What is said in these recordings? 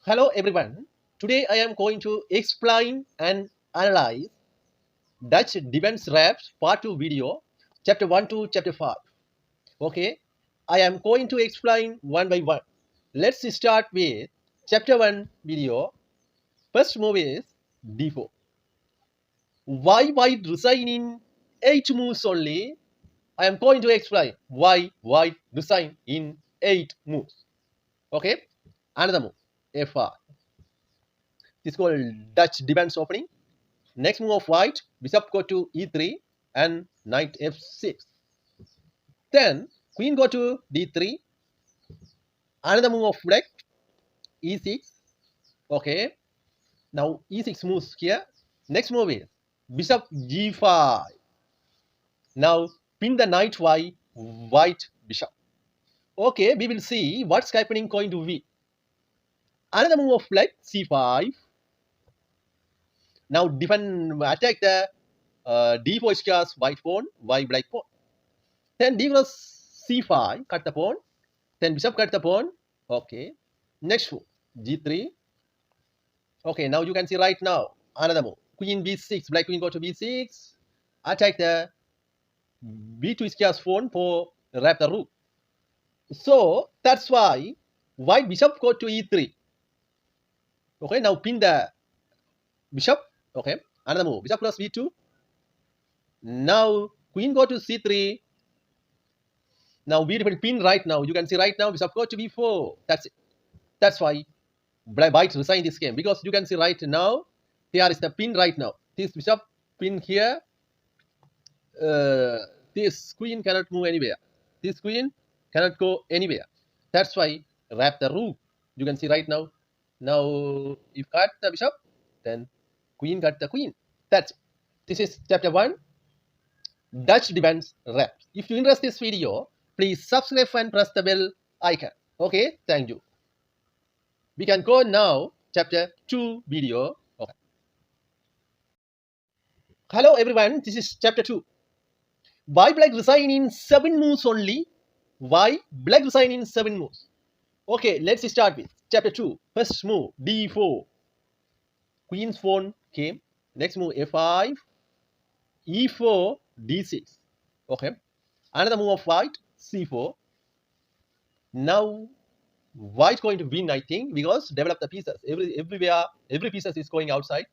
Hello everyone. Today I am going to explain and analyze Dutch defense raps part 2 video chapter 1 to chapter 5. Okay, I am going to explain one by one. Let's start with chapter 1 video. First move is d4. Why white resign in 8 moves only? I am going to explain why white resign in 8 moves. Okay, another move f5. This is called Dutch defense opening. Next move of white, bishop go to e3 and knight f6. Then queen go to d3. Another move of black, e6. Okay. Now e6 moves here. Next move is bishop g5. Now pin the knight white bishop. Okay, we will see what's happening going to be. Another move of black, c5. Now defend, attack the d4 squares white pawn, black pawn. Then d cross c5, cut the pawn. Then bishop cut the pawn. Okay. Next move, g3. Okay, now you can see right now another move. Queen b6, black queen go to b6. Attack the b2 squares pawn for wrap the rook. So that's why white bishop go to e3. Okay, now pin the bishop. Okay, another move, bishop cross b2. Now queen go to c3. Now beautiful pin right now. You can see right now bishop go to b4. That's it. That's why white resign this game, because you can see right now there is the pin right now. This bishop pin here. This queen cannot move anywhere. This queen cannot go anywhere. That's why wrap the rook. You can see right now. Now if cut the bishop, then queen cut the queen. That's it. This is chapter 1. Dutch defense wraps. If you interest this video, please subscribe and press the bell icon. Okay, thank you. We can go now chapter 2 video. Okay. Hello everyone, this is chapter 2. Why black resign in 7 moves only? Why black resign in 7 moves? Okay, let's start with chapter 2. First move, d4. Queen's pawn came. Next move, f5. e4, d6. Okay. Another move of white, c4. Now white going to win, I think, because develop the pieces. Everywhere, every pieces is going outside.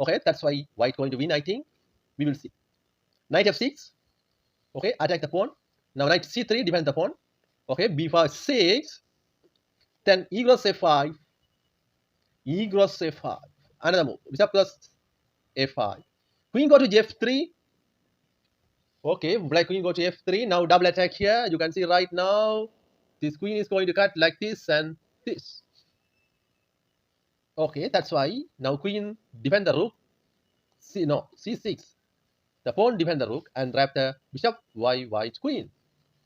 Okay, that's why white going to win, I think. We will see. Knight f6. Okay, attack the pawn. Now knight c3, defend the pawn. Okay, b5, 6. Then e cross f5. E cross f5. Another move. Bishop cross f5. Queen go to f3. Okay, black queen go to f3. Now double attack here. You can see right now this queen is going to cut like this and this. Okay, that's why now queen defend the rook. c6. The pawn defend the rook and wrap the bishop white queen.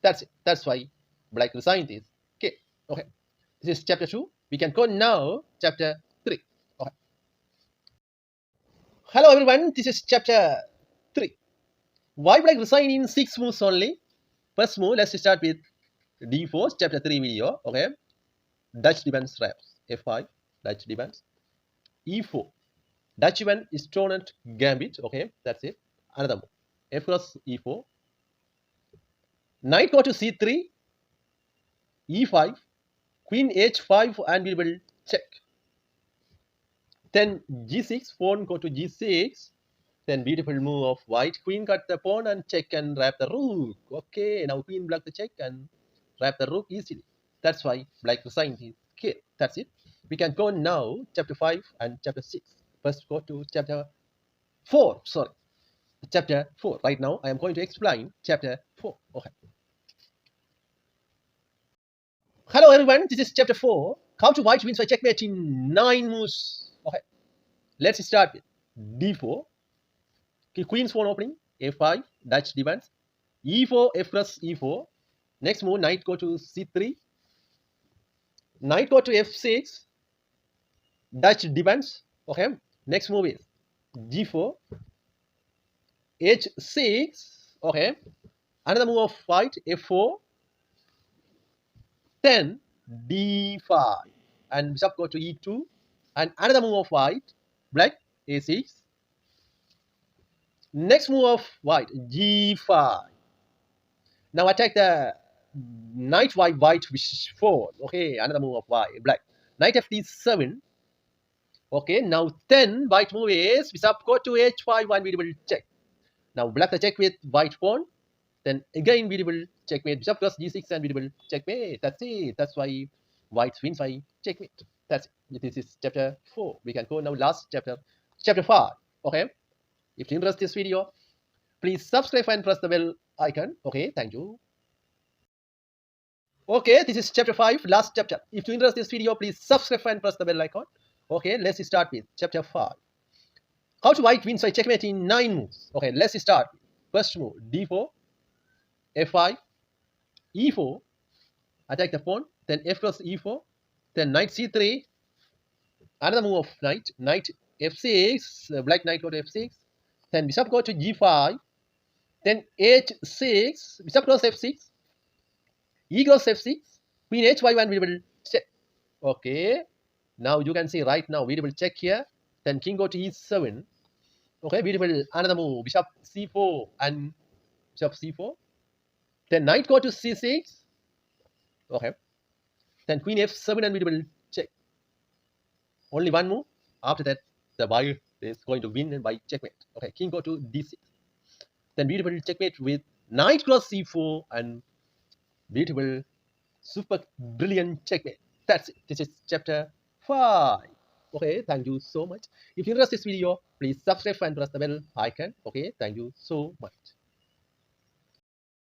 That's it. That's why black resigned this. Okay. Okay. This is chapter 2. We can go now chapter 3. Okay. Hello everyone. This is chapter 3. Why black resign in 6 moves only? First move, let's start with d4, chapter 3 video. Okay. Dutch defense wraps. f5, Dutch defense. e4. Dutch defense is thrown at gambit. Okay, that's it. Another move. F cross e4. Knight go to c3. e5. Queen h5 and we will check. Then g6. Pawn go to g6. Then beautiful move of white. Queen cut the pawn and check and wrap the rook. Okay, now queen block the check and wrap the rook easily. That's why black resigned his king. That's it. We can go now chapter 5 and chapter 6. First go to chapter 4. Sorry. Chapter 4. Right now I am going to explain chapter 4. Okay. Hello everyone. This is chapter 4. How to white wins by checkmate in 9 moves. Okay. Let's start with d4. Queen's pawn opening, f5, Dutch defense, e4, f cross e4. Next move, knight go to c3, knight go to f6, Dutch defense. Okay. Next move is g4, h6. Okay. Another move of white, f4. Then d5 and bishop go to e2. and another move of white, black, a6. Next move of white, g5. Now attack the knight white h4. Okay, another move of white, black. Knight fd7. Okay, now then white move is bishop go to h5 and we will check. Now black the check with white pawn. Then again we will checkmate. Bishop plus g6 and we will checkmate. That's it. That's why white wins by checkmate. That's it. This is chapter 4. We can go now last chapter, chapter 5. Okay. If you interest this video, please subscribe and press the bell icon. Okay, thank you. Okay, this is chapter 5, last chapter. If you interest this video, please subscribe and press the bell icon. Okay, let's start with chapter 5. How to white wins by checkmate in 9 moves. Okay, let's start. First move, d4, f5, e4, attack the pawn, then f plus e4, then knight c3, another move of knight f6, black knight go to f6, then bishop go to g5, then h6, bishop cross f6, e goes f6, queen h5 and we will check. Okay, now you can see right now we will check here, then king go to e7. Okay, we will another move, bishop c4 and bishop c4, then knight go to c6. Okay, then queen f7 and we will check. Only one move. After that, the white is going to win by checkmate. Okay, king go to d6. Then beautiful checkmate with knight cross c4 and beautiful, super brilliant checkmate. That's it. This is chapter 5. Okay, thank you so much. If you like this video, please subscribe and press the bell icon. Okay, thank you so much.